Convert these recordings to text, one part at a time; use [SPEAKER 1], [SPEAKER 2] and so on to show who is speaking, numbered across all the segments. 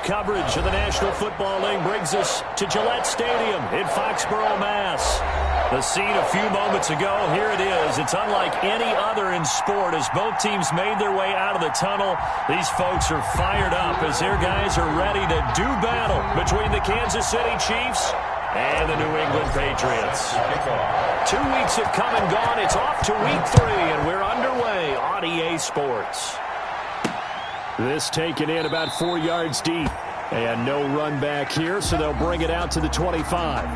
[SPEAKER 1] coverage of the National Football League brings us to Gillette Stadium in Foxborough, Mass. The scene a few moments ago, here it is. It's unlike any other in sport as both teams made their way out of the tunnel. These folks are fired up as their guys are ready to do battle between the Kansas City Chiefs and the New England Patriots. 2 weeks have come and gone. It's off to week 3, and we're underway on EA Sports. This taken in about 4 yards deep. And no run back here, so they'll bring it out to the 25.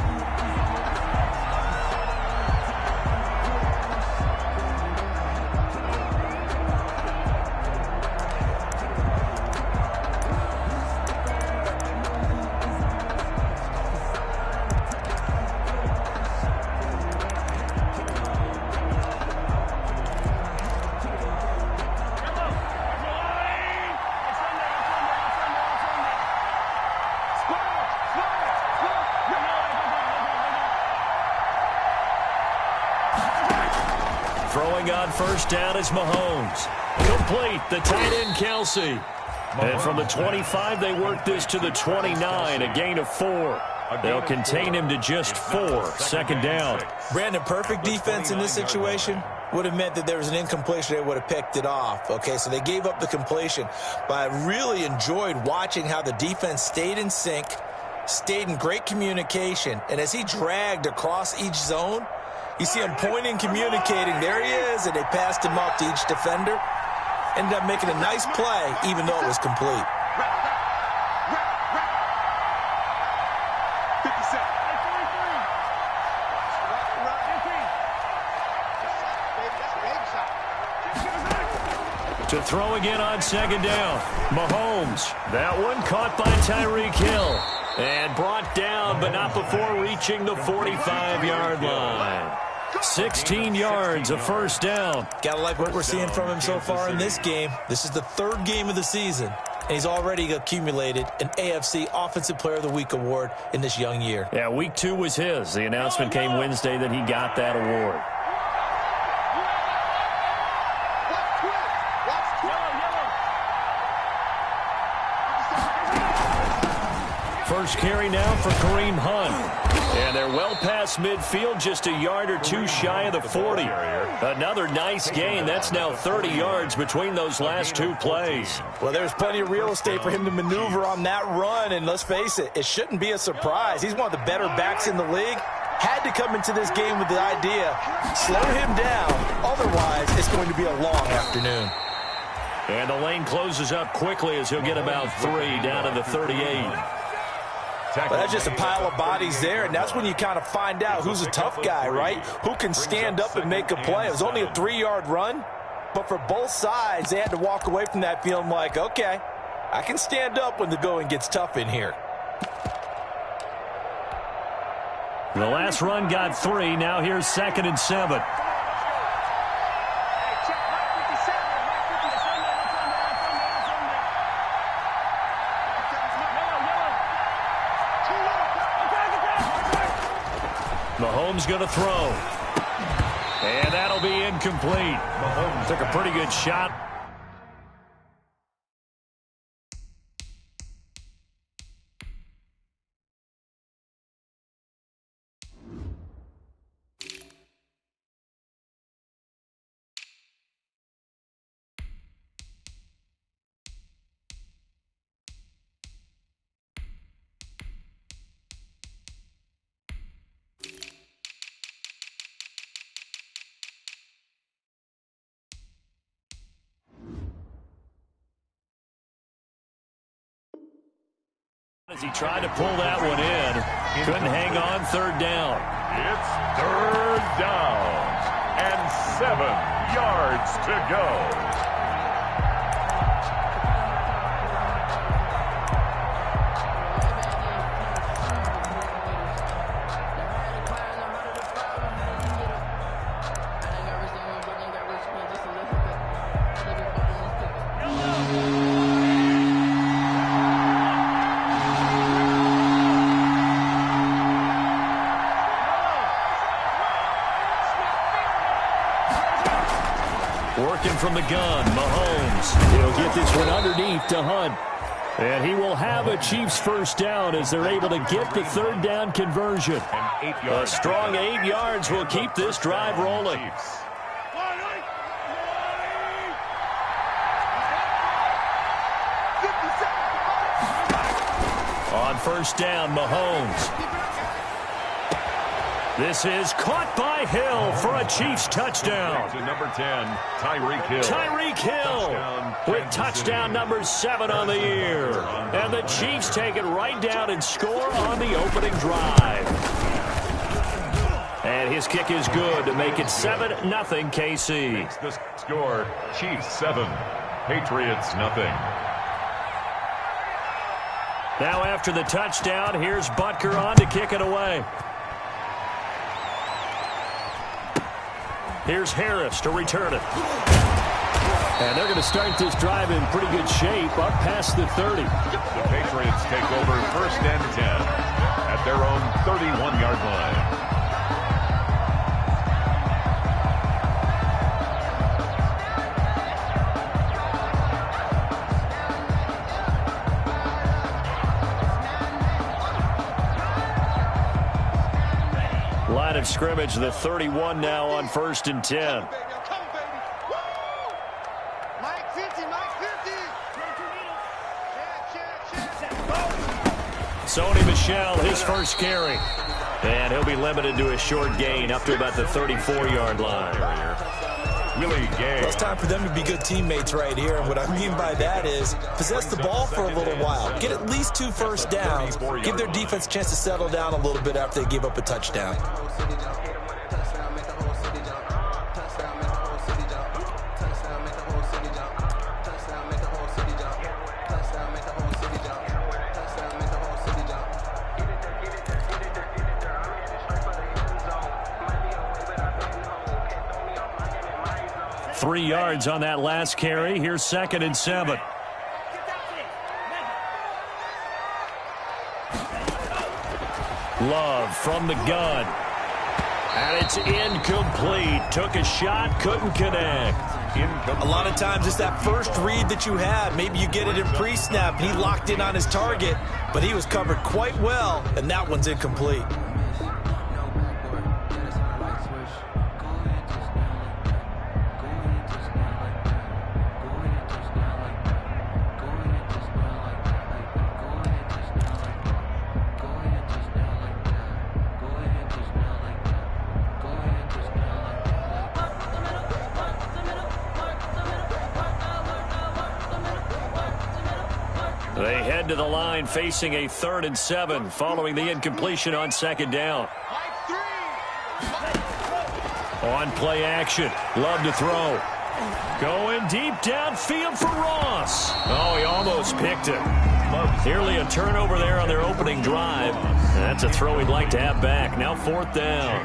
[SPEAKER 1] Throwing on first down is Mahomes. Complete, the tight end Kelsey. And from the 25, they work this to the 29, a gain of 4. They'll contain him to just 4, second down.
[SPEAKER 2] Brandon, perfect defense in this situation would have meant that there was an incompletion. They would have picked it off. Okay, so they gave up the completion. But I really enjoyed watching how the defense stayed in sync, stayed in great communication. And as he dragged across each zone, you see him pointing, communicating. There he is, and they passed him up to each defender. Ended up making a nice play, even though it was complete.
[SPEAKER 1] To throw again on second down. Mahomes. That one caught by Tyreek Hill. And brought down, but not before reaching the 45-yard line. 16 yards, a first down.
[SPEAKER 2] Gotta like what we're seeing from him so far in this game. This is the 3rd game of the season, and he's already accumulated an AFC Offensive Player of the Week award in this young year.
[SPEAKER 1] Yeah, week 2 was his. The announcement came Wednesday that he got that award. First carry now for Kareem Hunt. And they're well past midfield, just a yard or 2 shy of the 40. Another nice gain. That's now 30 yards between those last 2 plays.
[SPEAKER 2] Well, there's plenty of real estate for him to maneuver on that run. And let's face it, it shouldn't be a surprise. He's one of the better backs in the league. Had to come into this game with the idea, slow him down. Otherwise, it's going to be a long afternoon.
[SPEAKER 1] And the lane closes up quickly as he'll get about 3 down to the 38.
[SPEAKER 2] But that's just a pile of bodies there, and that's when you kind of find out who's a tough guy, right? Who can stand up and make a play. It was only a 3-yard run, but for both sides, they had to walk away from that feeling like, okay, I can stand up when the going gets tough in here.
[SPEAKER 1] The last run got 3. Now here's 2nd and 7. Mahomes going to throw. And that'll be incomplete. Mahomes took a pretty good shot. As he tried to pull that one in, couldn't hang on, 3rd down.
[SPEAKER 3] It's 3rd down and 7 yards to go.
[SPEAKER 1] Working from the gun, Mahomes. He'll get this one underneath to Hunt. And he will have a Chiefs first down as they're able to get the third down conversion. A strong 8 yards will keep this drive rolling. On first down, Mahomes. This is caught by Hill for a Chiefs touchdown.
[SPEAKER 3] To number 10, Tyreek Hill.
[SPEAKER 1] Tyreek Hill with touchdown number 7 on the year. And the Chiefs take it right down and score on the opening drive. And his kick is good to make it 7-0 KC.
[SPEAKER 3] The score, Chiefs 7, Patriots nothing.
[SPEAKER 1] Now after the touchdown, here's Butker on to kick it away. Here's Harris to return it. And they're going to start this drive in pretty good shape up past the 30.
[SPEAKER 3] The Patriots take over first and 10 at their own 31-yard line.
[SPEAKER 1] Line of scrimmage, the 31 now on first and 10. Sony Michel, his first carry. And he'll be limited to a short gain up to about the 34-yard line.
[SPEAKER 3] Really gay.
[SPEAKER 2] It's time for them to be good teammates right here. And what I mean by that is possess the ball for a little while. Get at least 2 first downs. Give their defense a chance to settle down a little bit after they give up a touchdown.
[SPEAKER 1] 3 yards on that last carry. Here's 2nd and 7. Love from the gun. And it's incomplete. Took a shot, couldn't connect.
[SPEAKER 2] A lot of times it's that first read that you have. Maybe you get it in pre-snap. He locked in on his target, but he was covered quite well, and that one's incomplete.
[SPEAKER 1] They head to the line facing a 3rd and 7 following the incompletion on 2nd down. On play action. Love to throw. Going deep downfield for Ross. Oh, he almost picked it. Nearly a turnover there on their opening drive. That's a throw he'd like to have back. Now 4th down.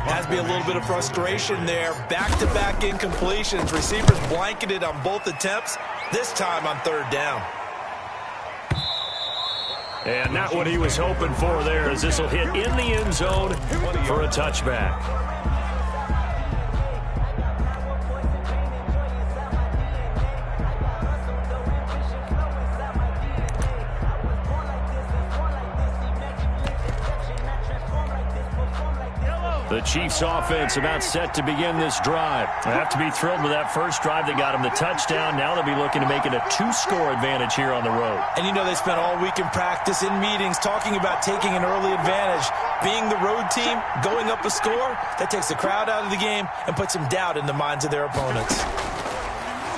[SPEAKER 2] Has to be a little bit of frustration there. Back-to-back incompletions. Receivers blanketed on both attempts. This time on 3rd down.
[SPEAKER 1] And not what he was hoping for there, as this will hit in the end zone for a touchback. The Chiefs offense about set to begin this drive. They have to be thrilled with that first drive that got them the touchdown. Now they'll be looking to make it a 2-score advantage here on the road.
[SPEAKER 2] And you know they spent all week in practice, in meetings, talking about taking an early advantage. Being the road team, going up a score, that takes the crowd out of the game and puts some doubt in the minds of their opponents.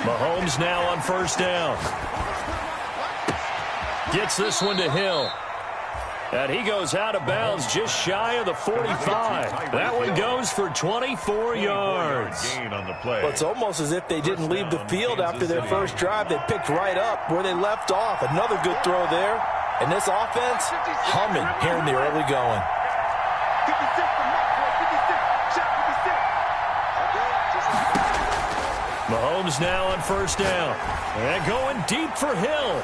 [SPEAKER 1] Mahomes now on first down. Gets this one to Hill. And he goes out of bounds just shy of the 45. That one goes for 24 yards.
[SPEAKER 2] Well, it's almost as if they didn't leave the field after their first drive. They picked right up where they left off. Another good throw there. And this offense, humming here in the early going.
[SPEAKER 1] Mahomes now on first down. And going deep for Hill.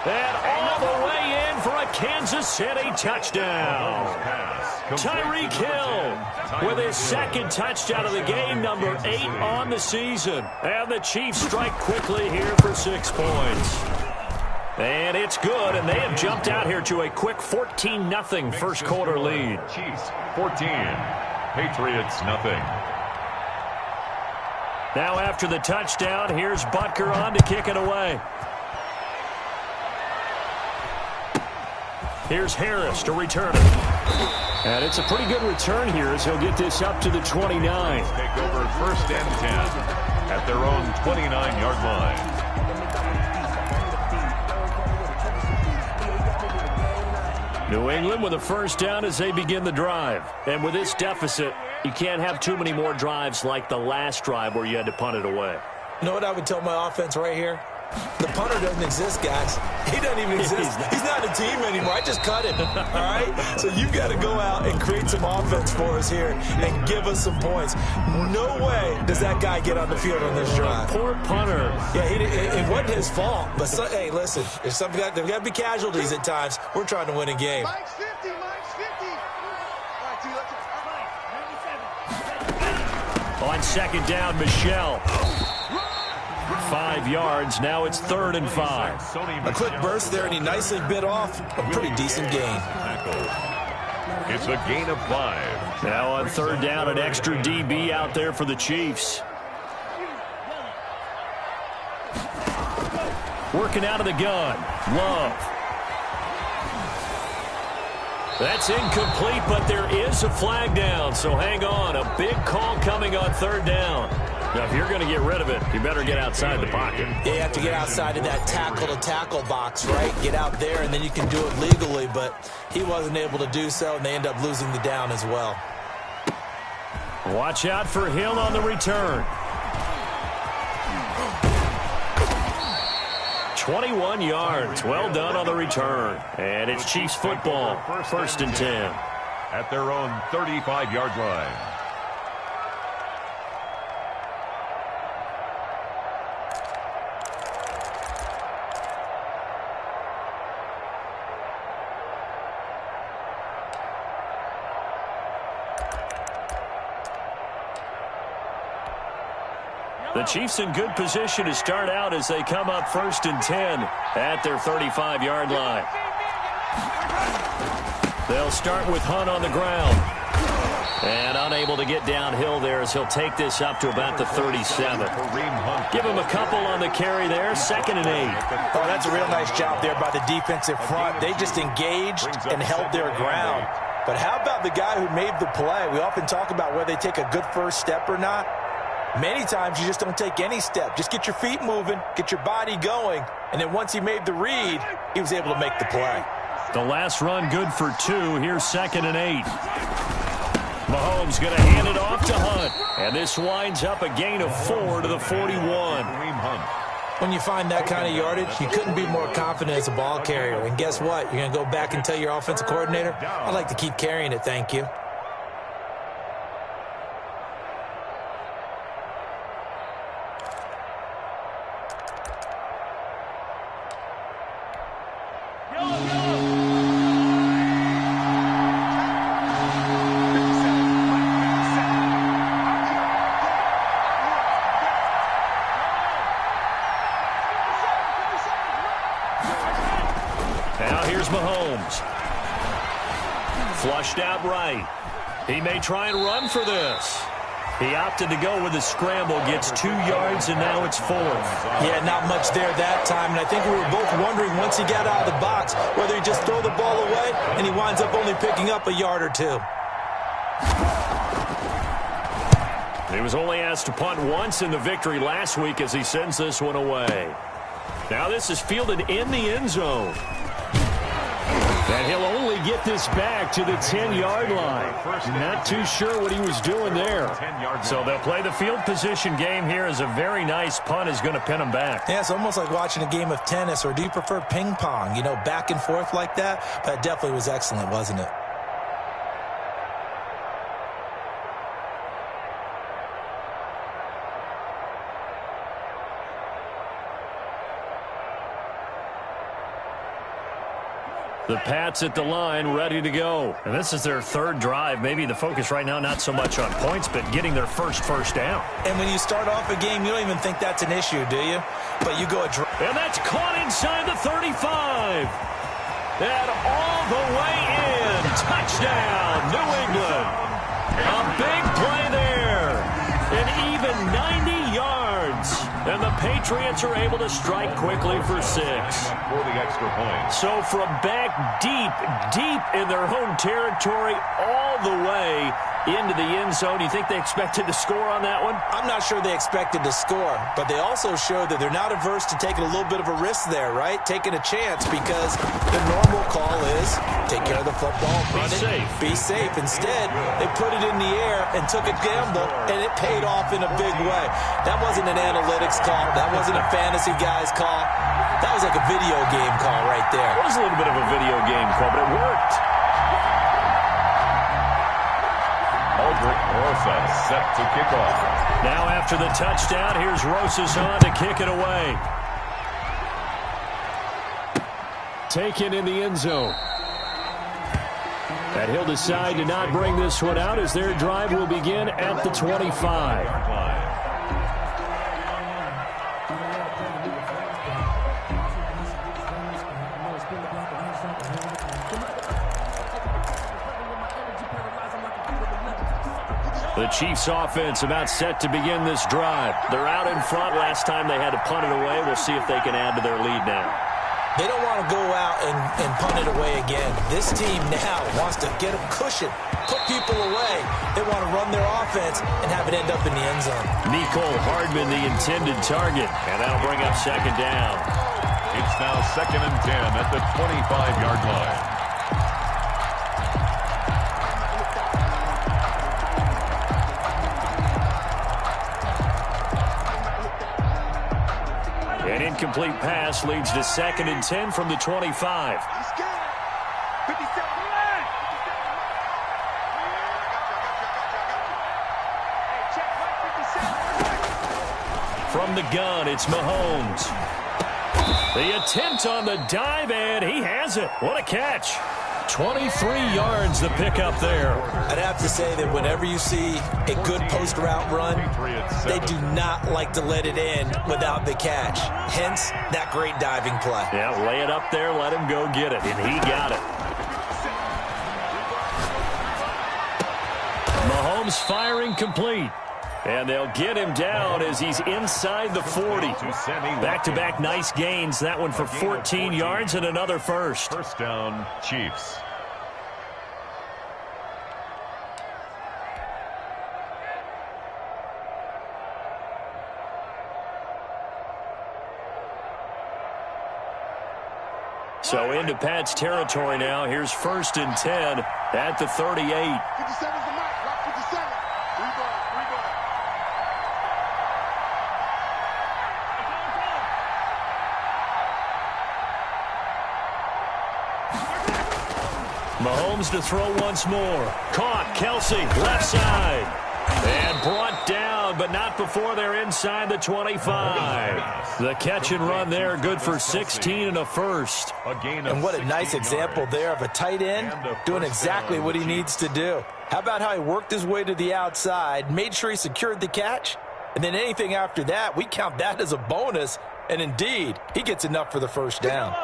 [SPEAKER 1] And all the way in for a Kansas and a touchdown. Tyreek Hill with his second touchdown of the game, number 8 on the season. And the Chiefs strike quickly here for 6 points. And it's good, and they have jumped out here to a quick 14-0 first quarter lead.
[SPEAKER 3] Chiefs 14, Patriots nothing.
[SPEAKER 1] Now after the touchdown, here's Butker on to kick it away. Here's Harris to return it. And it's a pretty good return here as he'll get this up to the 29.
[SPEAKER 3] Take over first and 10 at their own 29-yard line.
[SPEAKER 1] New England with a first down as they begin the drive. And with this deficit, you can't have too many more drives like the last drive where you had to punt it away.
[SPEAKER 2] You know what I would tell my offense right here? The punter doesn't exist, guys. He doesn't even exist. He's not a team anymore. I just cut him, all right? So you've got to go out and create some offense for us here and give us some points. No way does that guy get on the field on this drive.
[SPEAKER 1] Poor punter.
[SPEAKER 2] Yeah, it wasn't his fault. But, hey, listen, there's got to be casualties at times. We're trying to win a game.
[SPEAKER 4] Mike's 50, Mike's 50. All right, T, let's
[SPEAKER 1] On second down, Michelle. 5 yards. Now it's 3rd and 5.
[SPEAKER 2] A quick burst there, and he nicely bit off a pretty decent gain.
[SPEAKER 3] It's a gain of 5.
[SPEAKER 1] Now on 3rd down, an extra DB out there for the Chiefs. Working out of the gun. Love. That's incomplete, but there is a flag down, so hang on. A big call coming on 3rd down. Now, if you're going to get rid of it, you better get outside the pocket.
[SPEAKER 2] Yeah, you have to get outside of that tackle-to-tackle box, right? Get out there, and then you can do it legally, but he wasn't able to do so, and they end up losing the down as well.
[SPEAKER 1] Watch out for Hill on the return. 21 yards. Well done on the return. And it's Chiefs football. 1st and 10.
[SPEAKER 3] At their own 35-yard line.
[SPEAKER 1] The Chiefs in good position to start out as they come up 1st and 10 at their 35-yard line. They'll start with Hunt on the ground. And unable to get downhill there as he'll take this up to about the 37. Give him a couple on the carry there. 2nd and 8.
[SPEAKER 2] Oh, that's a real nice job there by the defensive front. They just engaged and held their ground. But how about the guy who made the play? We often talk about whether they take a good first step or not. Many times you just don't take any step. Just get your feet moving, get your body going, and then once he made the read, he was able to make the play.
[SPEAKER 1] The last run good for 2. Here's 2nd and 8. Mahomes going to hand it off to Hunt. And this winds up a gain of 4 to the 41.
[SPEAKER 2] When you find that kind of yardage, you couldn't be more confident as a ball carrier. And guess what? You're going to go back and tell your offensive coordinator, I'd like to keep carrying it, thank you.
[SPEAKER 1] Now here's Mahomes. Flushed out right. He may try and run for this. He opted to go with a scramble, gets 2 yards, and now it's 4th.
[SPEAKER 2] Yeah, not much there that time, and I think we were both wondering once he got out of the box whether he just throw the ball away, and he winds up only picking up a yard or 2.
[SPEAKER 1] He was only asked to punt once in the victory last week as he sends this one away. Now this is fielded in the end zone. And he'll only get this back to the 10-yard line. Not too sure what he was doing there. So they'll play the field position game here as a very nice punt is going to pin him back.
[SPEAKER 2] Yeah, it's almost like watching a game of tennis, or do you prefer ping pong? You know, back and forth like that? That definitely was excellent, wasn't it?
[SPEAKER 1] The Pats at the line, ready to go. And this is their third drive. Maybe the focus right now not so much on points, but getting their first down.
[SPEAKER 2] And when you start off a game, you don't even think that's an issue, do you? But you go
[SPEAKER 1] and that's caught inside the 35. And all the way in. Touchdown, New England. A big play there. An even 90 yards. And the Patriots are able to strike quickly for 6.
[SPEAKER 3] For the extra point.
[SPEAKER 1] So from back deep in their home territory all the way into the end zone. You think they expected to score on that one?
[SPEAKER 2] I'm not sure they expected to score, but they also showed that they're not averse to taking a little bit of a risk there, right? Taking a chance, because the normal call is take care of the football, run it, be safe. Instead, they put it in the air and took a gamble, and it paid off in a big way. That wasn't an analytics call. That wasn't a fantasy guy's call. That was like a video game call right there.
[SPEAKER 1] It was a little bit of a video game call, but it worked.
[SPEAKER 3] Rosa set to kick off.
[SPEAKER 1] Now after the touchdown, here's Rosas on to kick it away. Taken in the end zone. And he'll decide to not bring this one out as their drive will begin at the 25. The Chiefs offense about set to begin this drive. They're out in front. Last time they had to punt it away. We'll see if they can add to their lead now.
[SPEAKER 2] They don't want to go out and punt it away again. This team now wants to get a cushion, put people away. They want to run their offense and have it end up in the end zone.
[SPEAKER 1] Nicole Hardman, the intended target, and that'll bring up second down.
[SPEAKER 3] It's now 2nd and 10 at the 25-yard line.
[SPEAKER 1] An incomplete pass leads to 2nd and 10 from the 25. From the gun, it's Mahomes. The attempt on the dive, and he has it. What a catch. 23 yards the pickup there.
[SPEAKER 2] I'd have to say that whenever you see a good post route run, they do not like to let it in without the catch. Hence, that great diving play.
[SPEAKER 1] Yeah, lay it up there, let him go get it, and he got it. Mahomes firing complete. And they'll get him down as he's inside the 40. Back-to-back nice gains. That one for 14 yards and another first.
[SPEAKER 3] First down, Chiefs.
[SPEAKER 1] So into Pat's territory now. Here's 1st and 10 at the 38.
[SPEAKER 4] 57's the mark. Rock 57. Rebar.
[SPEAKER 1] Mahomes to throw once more. Caught. Kelsey, left side. And brought down, but not before they're inside the 25. The catch and run there, good for 16 and a first.
[SPEAKER 2] And what a nice example there of a tight end doing exactly what he needs to do. How about how he worked his way to the outside, made sure he secured the catch, and then anything after that, we count that as a bonus. And indeed, he gets enough for the first down.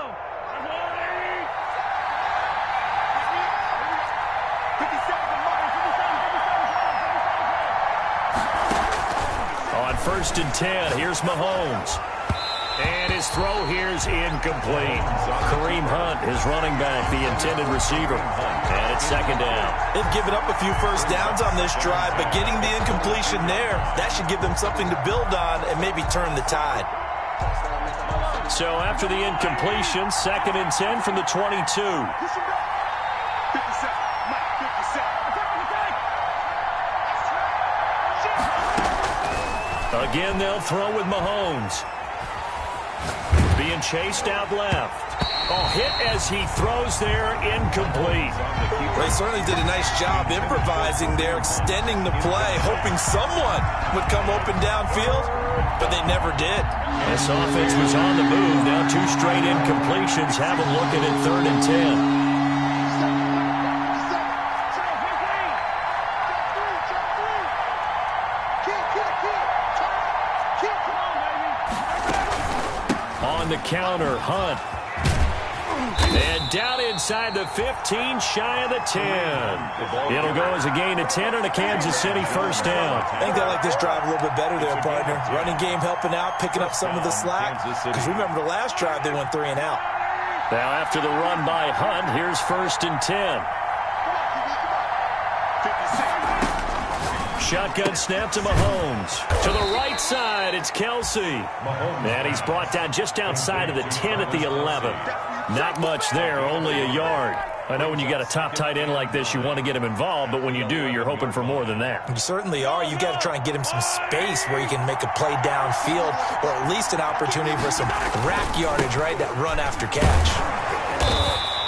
[SPEAKER 1] On 1st and 10, here's Mahomes. And his throw here's incomplete. Kareem Hunt, his running back, the intended receiver. And it's 2nd down.
[SPEAKER 2] They've given up a few first downs on this drive, but getting the incompletion there, that should give them something to build on and maybe turn the tide.
[SPEAKER 1] So after the incompletion, 2nd and 10 from the 22. Again, they'll throw with Mahomes. Being chased out left. Oh, hit as he throws there, incomplete.
[SPEAKER 2] They certainly did a nice job improvising there, extending the play, hoping someone would come open downfield, but they never did.
[SPEAKER 1] This offense was on the move. Now 2 straight incompletions. Have them looking at 3rd and 10. Hunt. And down inside the 15, shy of the 10. It'll go as a gain of 10 and a Kansas City first down.
[SPEAKER 2] I think they like this drive a little bit better there, partner. Running game helping out, picking up some of the slack. Because remember the last drive, they went 3 and out.
[SPEAKER 1] Now after the run by Hunt, here's first and 10. Shotgun snap to Mahomes. To the right side, it's Kelsey. And he's brought down just outside of the 10 at the 11. Not much there, only a yard. I know when you got a top tight end like this, you want to get him involved, but when you do, you're hoping for more than that.
[SPEAKER 2] You certainly are. You've got to try and get him some space where he can make a play downfield, or at least an opportunity for some rack yardage, right? That run after catch.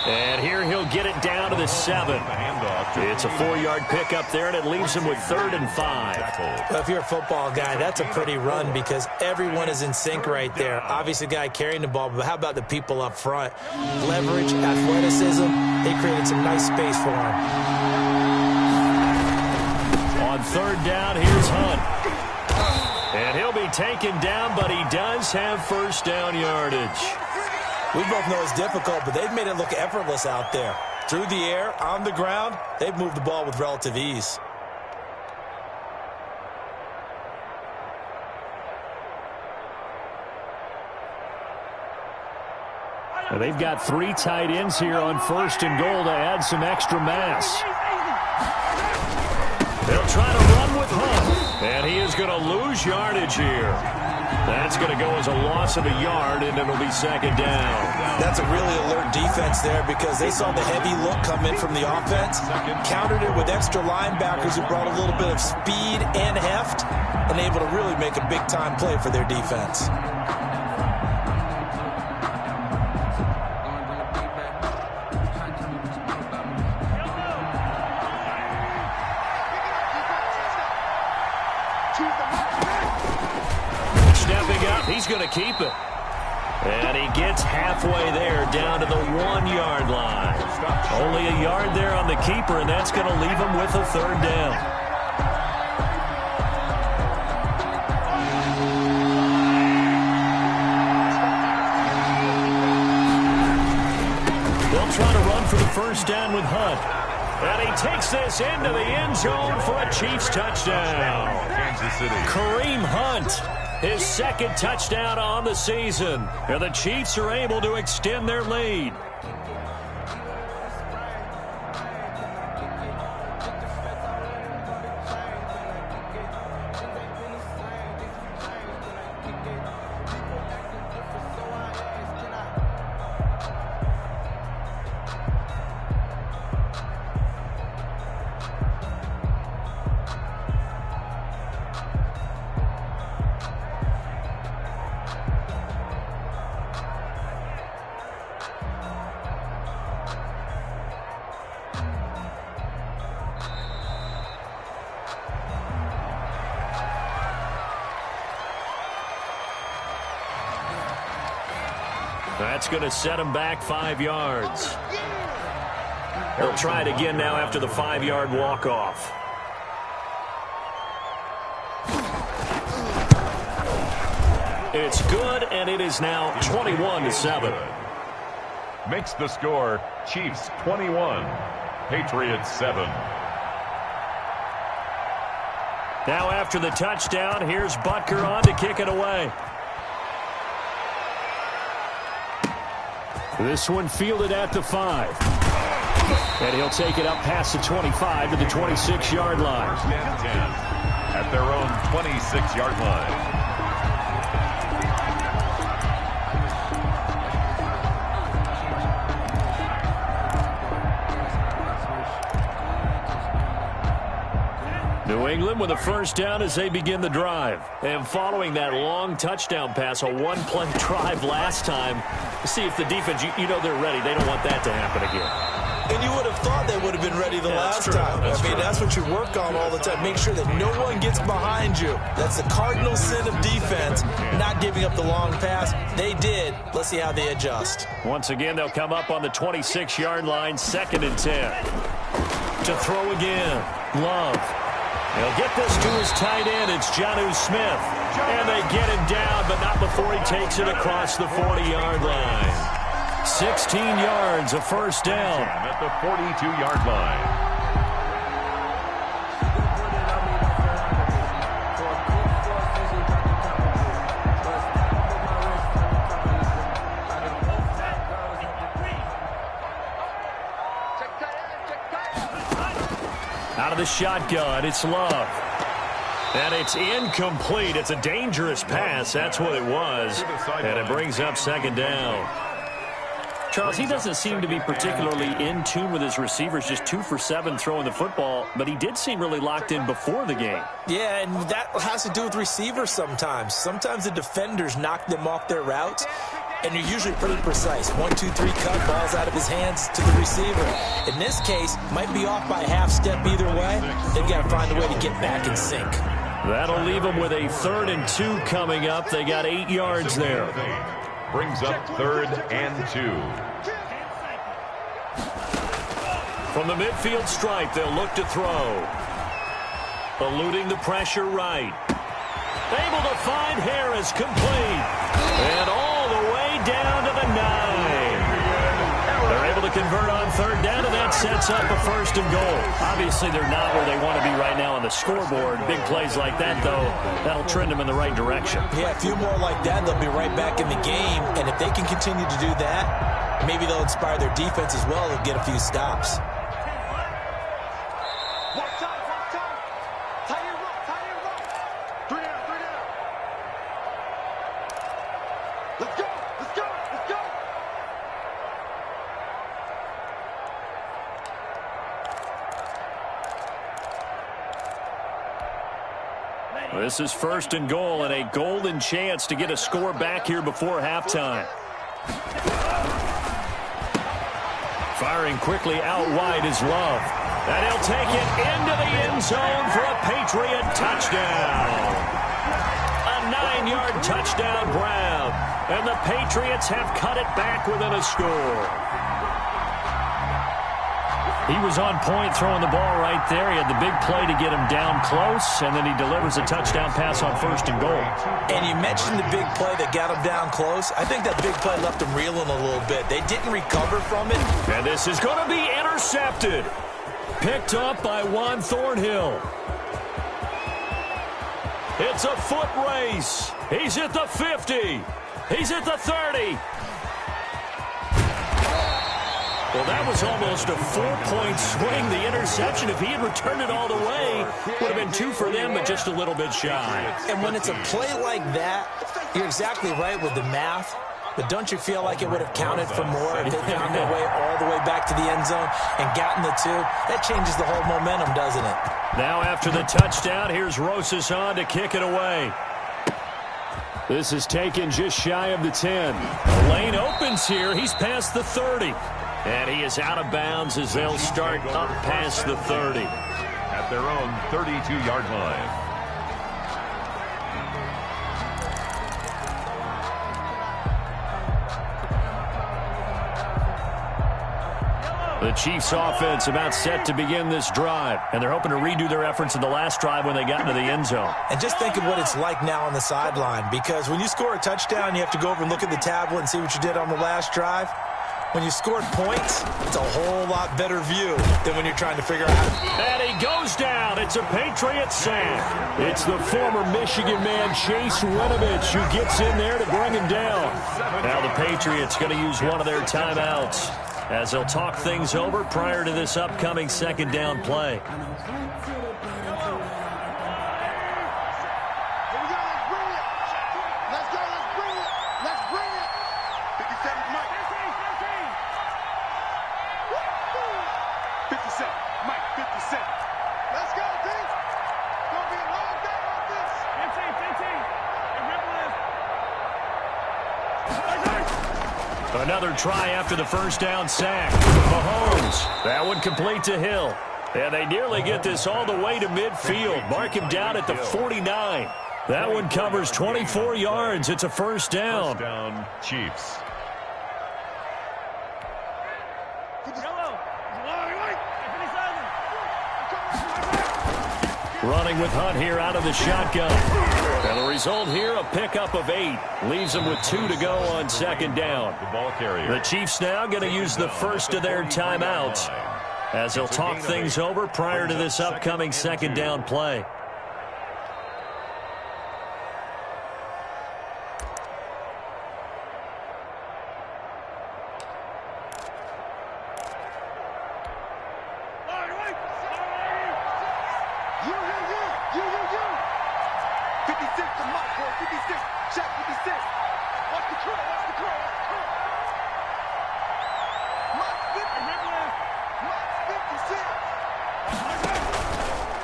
[SPEAKER 1] And here he'll get it down to the 7. It's a 4-yard pickup there, and it leaves him with 3rd and 5.
[SPEAKER 2] Well, if you're a football guy, that's a pretty run because everyone is in sync right there. Obviously, the guy carrying the ball, but how about the people up front? Leverage, athleticism, they created some nice space for him.
[SPEAKER 1] On 3rd down, here's Hunt. And he'll be taken down, but he does have first down yardage.
[SPEAKER 2] We both know it's difficult, but they've made it look effortless out there. Through the air, on the ground, they've moved the ball with relative ease.
[SPEAKER 1] Now they've got 3 tight ends here on 1st and goal to add some extra mass. They'll try to run with Hunt, and he is going to lose yardage here. That's going to go as a loss of a yard, and it'll be 2nd down.
[SPEAKER 2] That's a really alert defense there because they saw the heavy look come in from the offense, countered it with extra linebackers who brought a little bit of speed and heft, and able to really make a big-time play for their defense.
[SPEAKER 1] He's going to keep it. And he gets halfway there down to the 1-yard line. Only a yard there on the keeper, and that's going to leave him with a 3rd down. They'll try to run for the first down with Hunt. And he takes this into the end zone for a Chiefs touchdown.
[SPEAKER 3] Kansas City.
[SPEAKER 1] Kareem Hunt. His 2nd touchdown on the season. And the Chiefs are able to extend their lead. That's going to set him back 5 yards. He'll try it again now after the 5-yard walk-off. It's good, and it is now 21-7.
[SPEAKER 3] Makes the score Chiefs 21, Patriots 7.
[SPEAKER 1] Now after the touchdown, here's Butker on to kick it away. This one fielded at the 5. And he'll take it up past the 25 to the 26-yard line.
[SPEAKER 3] First and 10 at their own 26-yard line.
[SPEAKER 1] New England with a first down as they begin the drive. And following that long touchdown pass, a 1-play drive last time, see if the defense, you know they're ready. They don't want that to happen again.
[SPEAKER 2] And you would have thought they would have been ready the last time. That's what you work on all the time. Make sure that no one gets behind you. That's the cardinal sin of defense, not giving up the long pass. They did. Let's see how they adjust.
[SPEAKER 1] Once again, they'll come up on the 26-yard line, 2nd and 10. To throw again, Love. He'll get this to his tight end. It's Jonnu Smith. And they get him down, but not before he takes it across the 40-yard line. 16 yards, a first down.
[SPEAKER 3] At the 42-yard line.
[SPEAKER 1] Out of the shotgun, it's Love. And it's incomplete. It's a dangerous pass. That's what it was. And it brings up second down. Charles, he doesn't seem to be particularly in tune with his receivers, just 2 for 7 throwing the football, but he did seem really locked in before the game.
[SPEAKER 2] Yeah, and that has to do with receivers sometimes. Sometimes the defenders knock them off their routes, and you're usually pretty precise. 1, 2, 3 cut, balls out of his hands to the receiver. In this case, might be off by a half step either way. They've got to find a way to get back in sync.
[SPEAKER 1] That'll leave them with a 3rd and 2 coming up. They got 8 yards there.
[SPEAKER 3] Brings up 3rd and 2.
[SPEAKER 1] From the midfield stripe, they'll look to throw. Eluding the pressure right. Able to find Harris, complete. And all the way down to the 9. They're able to convert on 3rd down, and that sets up a 1st and goal. Obviously, they're not where they want to be right now on the scoreboard. Big plays like that, though, that'll trend them in the right direction.
[SPEAKER 2] Yeah, a few more like that, they'll be right back in the game. And if they can continue to do that, maybe they'll inspire their defense as well. They'll get a few stops.
[SPEAKER 1] This is 1st and goal and a golden chance to get a score back here before halftime. Firing quickly out wide is Love. And he'll take it into the end zone for a Patriot touchdown. A 9-yard touchdown grab. And the Patriots have cut it back within a score. He was on point throwing the ball right there. He had the big play to get him down close, and then he delivers a touchdown pass on 1st and goal.
[SPEAKER 2] And you mentioned the big play that got him down close. I think that big play left him reeling a little bit. They didn't recover from it.
[SPEAKER 1] And this is going to be intercepted. Picked up by Juan Thornhill. It's a foot race. He's at the 50. He's at the 30. Well, that was almost a 4-point swing, the interception. If he had returned it all the way, would have been 2 for them, but just a little bit shy.
[SPEAKER 2] And when it's a play like that, you're exactly right with the math. But don't you feel like it would have counted for more if they found their way all the way back to the end zone and gotten the 2? That changes the whole momentum, doesn't it?
[SPEAKER 1] Now after the touchdown, here's Rosas on to kick it away. This is taken just shy of the 10. The lane opens here. He's past the 30. And he is out of bounds as they'll start up past the 30.
[SPEAKER 3] At their own 32-yard line.
[SPEAKER 1] The Chiefs offense about set to begin this drive, and they're hoping to redo their efforts in the last drive when they got into the end zone.
[SPEAKER 2] And just think of what it's like now on the sideline, because when you score a touchdown, you have to go over and look at the tablet and see what you did on the last drive. When you scored points, it's a whole lot better view than when you're trying to figure out.
[SPEAKER 1] And he goes down. It's a Patriot sack. It's the former Michigan man, Chase Winovich, who gets in there to bring him down. Now the Patriots going to use one of their timeouts as they'll talk things over prior to this upcoming 2nd down play. Another try after the 1st down sack. Mahomes. That one complete to Hill. And they nearly get this all the way to midfield. Mark him down at the 49. That one covers 24 yards. It's a 1st down.
[SPEAKER 3] First down, Chiefs.
[SPEAKER 1] Running with Hunt here out of the shotgun. And the result here, a pickup of 8. Leaves them with 2 to go on second down.
[SPEAKER 3] The ball carrier.
[SPEAKER 1] The Chiefs now going to use the first of their timeouts as they'll talk things over prior to this upcoming second down play.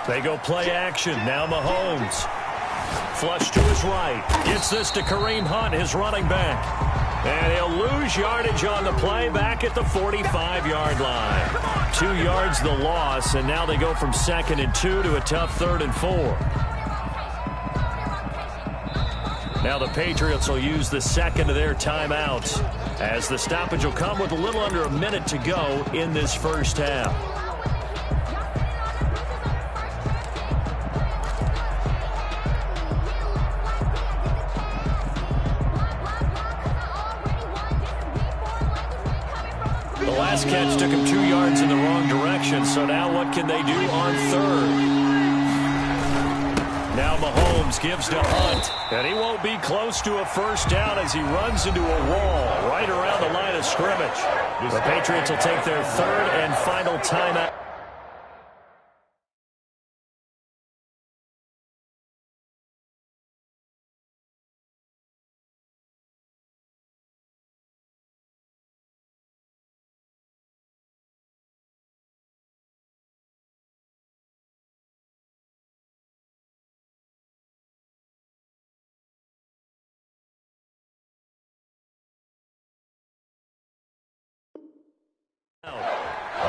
[SPEAKER 1] They go play action. Now Mahomes. Flush to his right. Gets this to Kareem Hunt, his running back. And he'll lose yardage on the play back at the 45-yard line. 2 yards the loss, and now they go from 2nd and 2 to a tough 3rd and 4. Now the Patriots will use the second of their timeouts as the stoppage will come with a little under a minute to go in this first half. The last catch took him 2 yards in the wrong direction, so now what can they do on 3rd? Now Mahomes gives to Hunt, and he won't be close to a first down as he runs into a wall right around the line of scrimmage. The Patriots will take their 3rd and final timeout.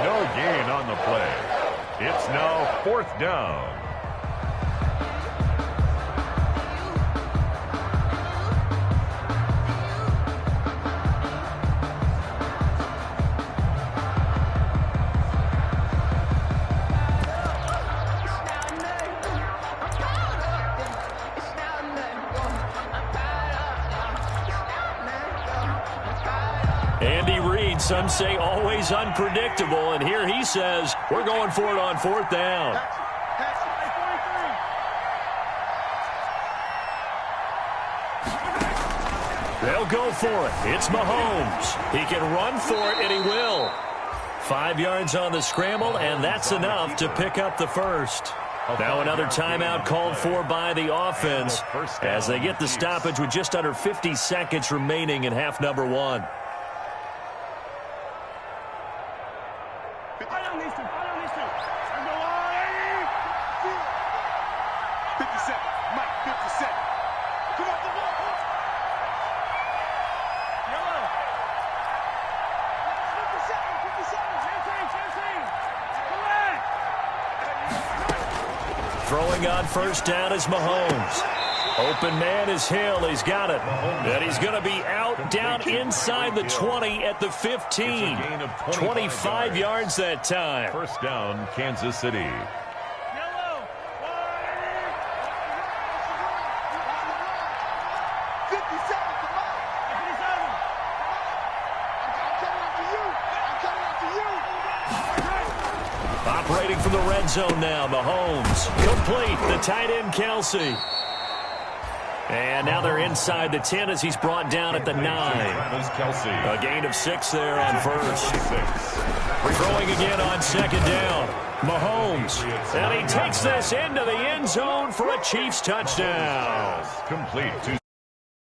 [SPEAKER 3] No gain on the play. It's now 4th down.
[SPEAKER 1] Andy Reid, some say always unpredictable, and here he says we're going for it on 4th down. They'll go for it. It's Mahomes. He can run for it, and he will. 5 yards on the scramble, and that's enough to pick up the first. Now another timeout called for by the offense as they get the stoppage with just under 50 seconds remaining in half number 1. Throwing on first down is Mahomes. Open man is Hill. He's got it. And he's going to be out down inside the 20 at the 15. 25 yards that time.
[SPEAKER 3] First down, Kansas City.
[SPEAKER 1] Operating from the red zone now, Mahomes. Complete, the tight end, Kelsey. And now they're inside the 10 as he's brought down at the 9. A gain of 6 there on first. Throwing again on second down. Mahomes. And he takes this into the end zone for a Chiefs touchdown.
[SPEAKER 3] Complete.